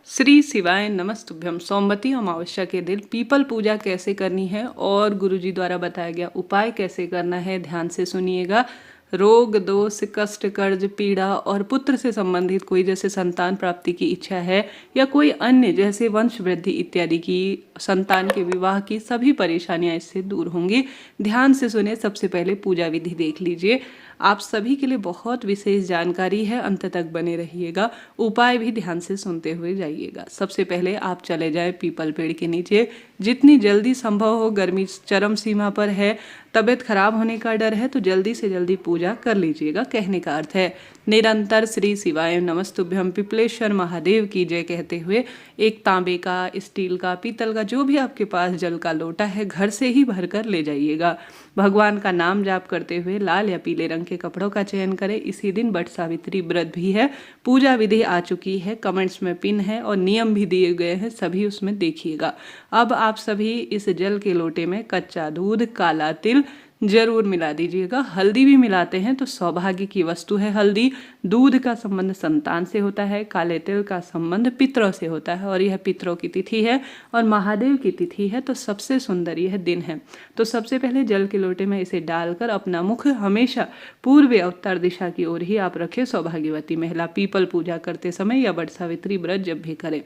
श्री शिवाय नमस्तुभ्यम। सोमवती अमावस्या के दिन पीपल पूजा कैसे करनी है और गुरुजी द्वारा बताया गया उपाय कैसे करना है, ध्यान से सुनिएगा। रोग, दोष, कष्ट, कर्ज, पीड़ा और पुत्र से संबंधित कोई जैसे संतान प्राप्ति की इच्छा है या कोई अन्य जैसे वंश वृद्धि इत्यादि की, संतान के विवाह की सभी परेशानियां इससे दूर होंगी। ध्यान से सुने। सबसे पहले पूजा विधि देख लीजिए। आप सभी के लिए बहुत विशेष जानकारी है, अंत तक बने रहिएगा। उपाय भी ध्यान से सुनते हुए जाइएगा। सबसे पहले आप चले जाएं पीपल पेड़ के नीचे। जितनी जल्दी संभव हो, गर्मी चरम सीमा पर है, तबीयत खराब होने का डर है, तो जल्दी से जल्दी पूजा कर लीजिएगा। कहने का अर्थ है निरंतर श्री शिवाय नमस्तुभ्यम पिपलेश्वर महादेव की जय कहते हुए एक तांबे का, स्टील का, पीतल का, जो भी आपके पास जल का लोटा है घर से ही भर कर ले जाइएगा। भगवान का नाम जाप करते हुए लाल या पीले रंग के कपड़ों का चयन करें। इसी दिन वट सावित्री व्रत भी है। पूजा विधि आ चुकी है, कमेंट्स में पिन है और नियम भी दिए गए हैं, सभी उसमें देखिएगा। अब आप सभी इस जल के लोटे में कच्चा दूध, काला तिल जरूर मिला दीजिएगा। हल्दी भी मिलाते हैं तो सौभाग्य की वस्तु है हल्दी। दूध का संबंध संतान से होता है, काले तिल का संबंध पितरों से होता है और यह पितरों की तिथि है और महादेव की तिथि है, तो सबसे सुंदर यह दिन है। तो सबसे पहले जल के लोटे में इसे डालकर अपना मुख हमेशा पूर्व या उत्तर दिशा की ओर ही आप रखें। सौभाग्यवती महिला पीपल पूजा करते समय या वट सावित्री व्रत जब भी करें।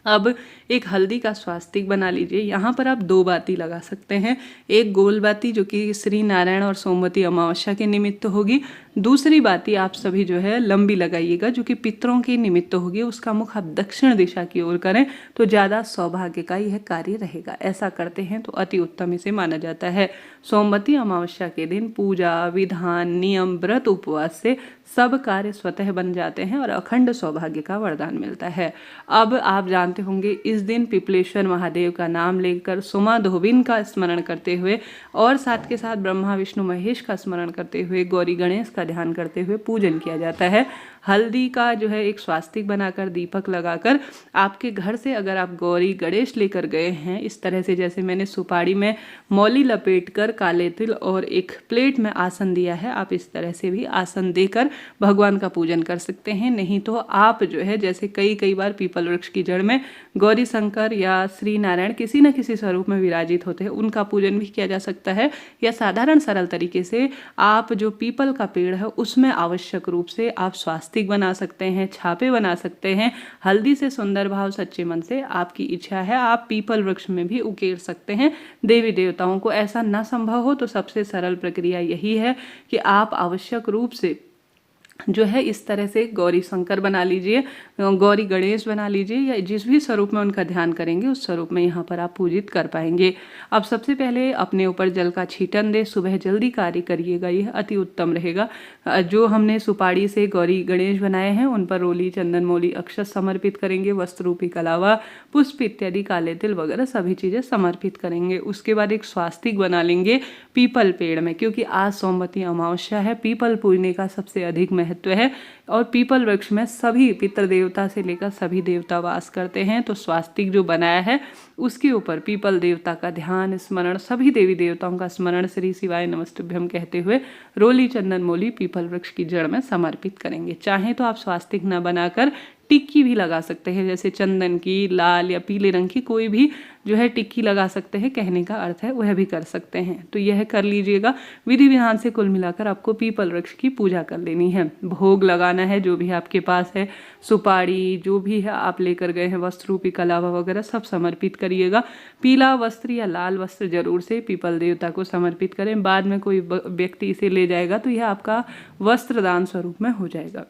अब एक हल्दी का स्वास्तिक बना लीजिए। यहाँ पर आप 2 बाती लगा सकते हैं। एक गोल बाती जो कि श्री नारायण और सोमवती अमावस्या के निमित्त होगी। दूसरी बाती आप सभी जो है लंबी लगाइएगा, जो कि पितरों के निमित्त होगी। उसका मुख आप दक्षिण दिशा की ओर करें तो ज़्यादा सौभाग्य का यह कार्य रहेगा। ऐसा करते हैं तो अति उत्तम इसे माना जाता है। सोमवती अमावस्या के दिन पूजा विधान, नियम, व्रत, उपवास से सब कार्य स्वतः बन जाते हैं और अखंड सौभाग्य का वरदान मिलता है। अब आप जानते होंगे इस दिन पिपलेश्वर महादेव का नाम लेकर सुमा धोबिन का स्मरण करते हुए और साथ के साथ ब्रह्मा विष्णु महेश का स्मरण करते हुए गौरी गणेश का ध्यान करते हुए पूजन किया जाता है। हल्दी का जो है एक स्वास्तिक बनाकर दीपक लगाकर आपके घर से अगर आप गौरी गणेश लेकर गए हैं, इस तरह से जैसे मैंने सुपारी में मौली लपेटकर काले तिल और एक प्लेट में आसन दिया है, आप इस तरह से भी आसन देकर भगवान का पूजन कर सकते हैं। नहीं तो आप जो है जैसे कई बार पीपल वृक्ष की जड़ में गौरी शंकर या श्री नारायण किसी न किसी स्वरूप में विराजित होते हैं, उनका पूजन भी किया जा सकता है। या साधारण सरल तरीके से आप जो पीपल का पेड़ है उसमें आवश्यक रूप से आप स्वास्तिक बना सकते हैं, छापे बना सकते हैं। हल्दी से सुंदर भाव सच्चे मन से आपकी इच्छा है आप पीपल वृक्ष में भी उकेर सकते हैं। देवी देवताओं को ऐसा न संभव हो तो सबसे सरल प्रक्रिया यही है कि आप आवश्यक रूप से जो है इस तरह से गौरी शंकर बना लीजिए, गौरी गणेश बना लीजिए, या जिस भी स्वरूप में उनका ध्यान करेंगे उस स्वरूप में यहाँ पर आप पूजित कर पाएंगे। अब सबसे पहले अपने ऊपर जल का छीटन दे, सुबह जल्दी कार्य करिएगा, यह अति उत्तम रहेगा। जो हमने सुपारी से गौरी गणेश बनाए हैं उन पर रोली, चंदन, मौली, अक्षत समर्पित करेंगे। वस्त्र रूपी कलावा, पुष्प इत्यादि, काले तिल वगैरह सभी चीज़ें समर्पित करेंगे। उसके बाद एक स्वास्तिक बना लेंगे पीपल पेड़ में, क्योंकि आज सोमवती अमावस्या है। पीपल पूजने का सबसे अधिक महत्व है और पीपल वृक्ष में सभी पितृ देवता से लेकर सभी देवता वास करते हैं। तो स्वास्तिक जो बनाया है उसके ऊपर पीपल देवता का ध्यान, स्मरण, सभी देवी देवताओं का स्मरण श्री शिवाय नमस्तुभ्यम कहते हुए रोली, चंदन, मौली पीपल वृक्ष की जड़ में समर्पित करेंगे। चाहे तो आप स्वास्तिक न बनाकर टिक्की भी लगा सकते हैं, जैसे चंदन की, लाल या पीले रंग की कोई भी जो है टिक्की लगा सकते हैं। कहने का अर्थ है वह भी कर सकते हैं। तो यह कर लीजिएगा। विधि विधान से कुल मिलाकर आपको पीपल वृक्ष की पूजा कर लेनी है। भोग लगाना है जो भी आपके पास है, सुपारी जो भी है आप लेकर गए हैं, वस्त्र रूपी कलावा वगैरह सब समर्पित करिएगा। पीला वस्त्र या लाल वस्त्र जरूर से पीपल देवता को समर्पित करें। बाद में कोई व्यक्ति इसे ले जाएगा तो यह आपका वस्त्र दान स्वरूप में हो जाएगा।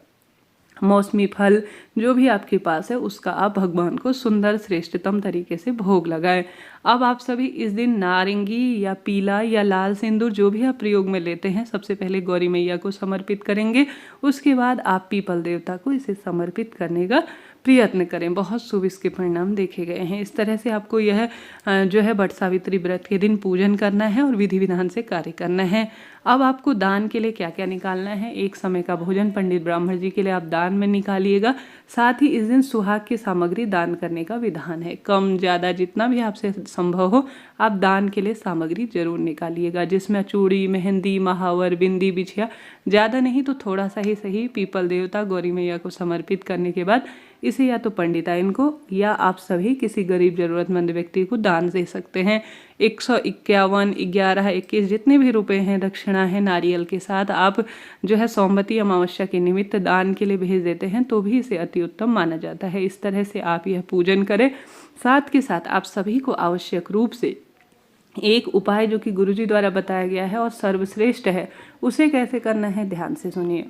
मौसमी फल जो भी आपके पास है उसका आप भगवान को सुंदर श्रेष्ठतम तरीके से भोग लगाएं। अब आप सभी इस दिन नारंगी या पीला या लाल सिंदूर जो भी आप प्रयोग में लेते हैं सबसे पहले गौरी मैया को समर्पित करेंगे। उसके बाद आप पीपल देवता को इसे समर्पित करने का प्रयत्न करें। बहुत शुभ इसके परिणाम देखे गए हैं। इस तरह से आपको यह जो है वट सावित्री व्रत के दिन पूजन करना है और विधि विधान से कार्य करना है। अब आपको दान के लिए क्या क्या निकालना है। एक समय का भोजन पंडित ब्राह्मण जी के लिए आप दान में निकालिएगा। साथ ही इस दिन सुहाग की सामग्री दान करने का विधान है। कम ज़्यादा जितना भी आपसे संभव हो आप दान के लिए सामग्री जरूर निकालिएगा, जिसमें चूड़ी, मेहंदी, महावर, बिंदी, बिछिया, ज़्यादा नहीं तो थोड़ा सा ही सही। पीपल देवता, गौरी मैया को समर्पित करने के बाद इसे या तो पंडिताइन को या आप सभी किसी गरीब जरूरतमंद व्यक्ति को दान दे सकते हैं। 151, 11, 21 जितने भी रुपए हैं दक्षिणा है नारियल के साथ आप जो है सोमवती अमावस्या के निमित्त दान के लिए भेज देते हैं तो भी इसे अति उत्तम माना जाता है। इस तरह से आप यह पूजन करें। साथ के साथ आप सभी को आवश्यक रूप से एक उपाय जो कि गुरुजी द्वारा बताया गया है और सर्वश्रेष्ठ है, उसे कैसे करना है ध्यान से सुनिए।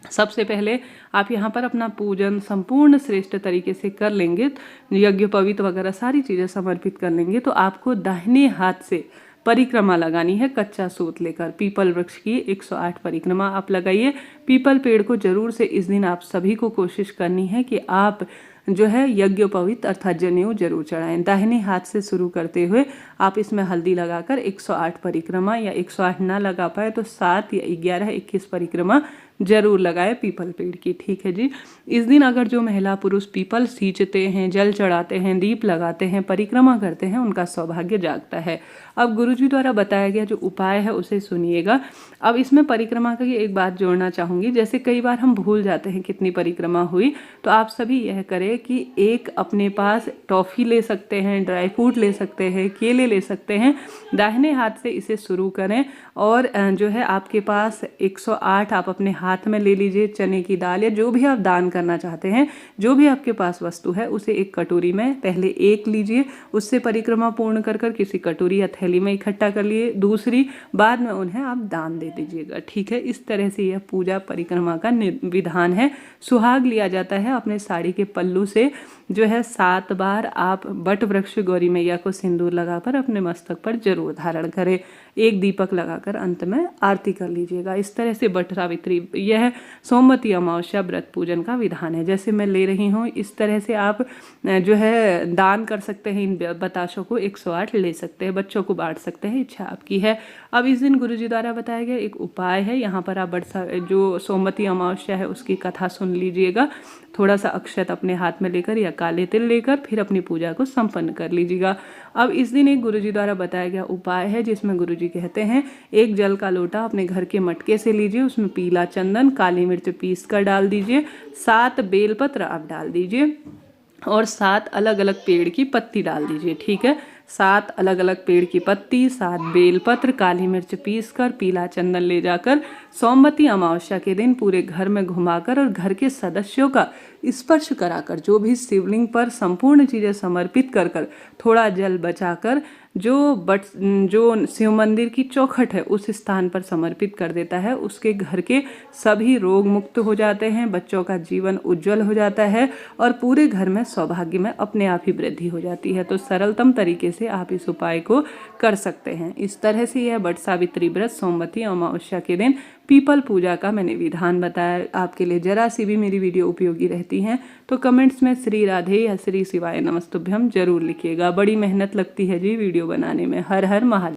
सबसे पहले आप यहाँ पर अपना पूजन संपूर्ण श्रेष्ठ तरीके से कर लेंगे, यज्ञ पवित्र वगैरह सारी चीज़ें समर्पित कर लेंगे, तो आपको दाहिने हाथ से परिक्रमा लगानी है कच्चा सूत लेकर। पीपल वृक्ष की 108 परिक्रमा आप लगाइए। पीपल पेड़ को जरूर से इस दिन आप सभी को कोशिश करनी है कि आप जो है यज्ञोपवीत अर्थात जनेऊ जरूर चढ़ाएं। दाहिने हाथ से शुरू करते हुए आप इसमें हल्दी लगाकर 108 परिक्रमा, या 108 ना लगा पाए तो 7 या 11, 21 परिक्रमा जरूर लगाए पीपल पेड़ की। ठीक है जी। इस दिन अगर जो महिला पुरुष पीपल सींचते हैं, जल चढ़ाते हैं, दीप लगाते हैं, परिक्रमा करते हैं, उनका सौभाग्य जागता है। अब गुरुजी द्वारा बताया गया जो उपाय है उसे सुनिएगा। अब इसमें परिक्रमा की एक बात जोड़ना चाहूँगी, जैसे कई बार हम भूल जाते हैं कितनी परिक्रमा हुई, तो आप सभी यह करें कि एक अपने पास टॉफ़ी ले सकते हैं, ड्राई फ्रूट ले सकते हैं, केले ले सकते हैं, दाहिने हाथ से इसे शुरू करें और जो है आपके पास 108 आप अपने हाथ में ले लीजिए। चने की दाल या जो भी आप दान करना चाहते हैं, जो भी आपके पास वस्तु है उसे एक कटोरी में पहले एक लीजिए, उससे परिक्रमा पूर्ण कर कर किसी कटोरी या थैली में इकट्ठा कर लिए, दूसरी बाद में उन्हें आप दान दे दीजिएगा। ठीक है। इस तरह से यह पूजा परिक्रमा का विधान है। सुहाग लिया जाता है अपने साड़ी के पल्लू से जो है 7 बार आप बट वृक्ष गौरी मैया को सिंदूर लगाकर अपने मस्तक पर जरूर धारण करें। एक दीपक लगाकर अंत में आरती कर लीजिएगा। इस तरह से बट सावित्री यह सोमवती अमावस्या व्रत पूजन का विधान है। जैसे मैं ले रही हूँ इस तरह से आप जो है दान कर सकते हैं। इन बताशों को 108 ले सकते हैं, बच्चों को बांट सकते हैं, इच्छा आपकी है। अब इस दिन गुरुजी द्वारा बताया गया एक उपाय है। यहाँ पर आप जो सोमवती अमावस्या है उसकी कथा सुन लीजिएगा। थोड़ा सा अक्षत अपने हाथ में लेकर या काले तिल लेकर फिर अपनी पूजा को संपन्न कर लीजिएगा। अब इस दिन एक गुरुजी द्वारा बताया गया उपाय है जिसमें गुरुजी कहते हैं एक जल का लोटा अपने घर के मटके से लीजिए, उसमें पीला चंदन, काली मिर्च पीस कर डाल दीजिए, 7 बेलपत्र आप डाल दीजिए और 7 अलग अलग पेड़ की पत्ती डाल दीजिए। ठीक है। 7 अलग अलग पेड़ की पत्ती, 7 बेलपत्र, काली मिर्च पीस कर, पीला चंदन ले जाकर सोमवती अमावस्या के दिन पूरे घर में घुमाकर और घर के सदस्यों का स्पर्श कराकर जो भी शिवलिंग पर संपूर्ण चीज़ें समर्पित कर कर थोड़ा जल बचाकर जो शिव मंदिर की चौखट है उस स्थान पर समर्पित कर देता है, उसके घर के सभी रोग मुक्त हो जाते हैं, बच्चों का जीवन उज्जवल हो जाता है और पूरे घर में सौभाग्य में अपने आप ही वृद्धि हो जाती है। तो सरलतम तरीके से आप इस उपाय को कर सकते हैं। इस तरह से यह बट सावित्री व्रत सोमवती अमावस्या के दिन पीपल पूजा का मैंने विधान बताया आपके लिए। जरा सी भी मेरी वीडियो उपयोगी रहती हैं तो कमेंट्स में श्री राधे या श्री शिवाय नमस्तुभ्यम जरूर लिखिएगा। बड़ी मेहनत लगती है जी वीडियो बनाने में। हर हर महादेव।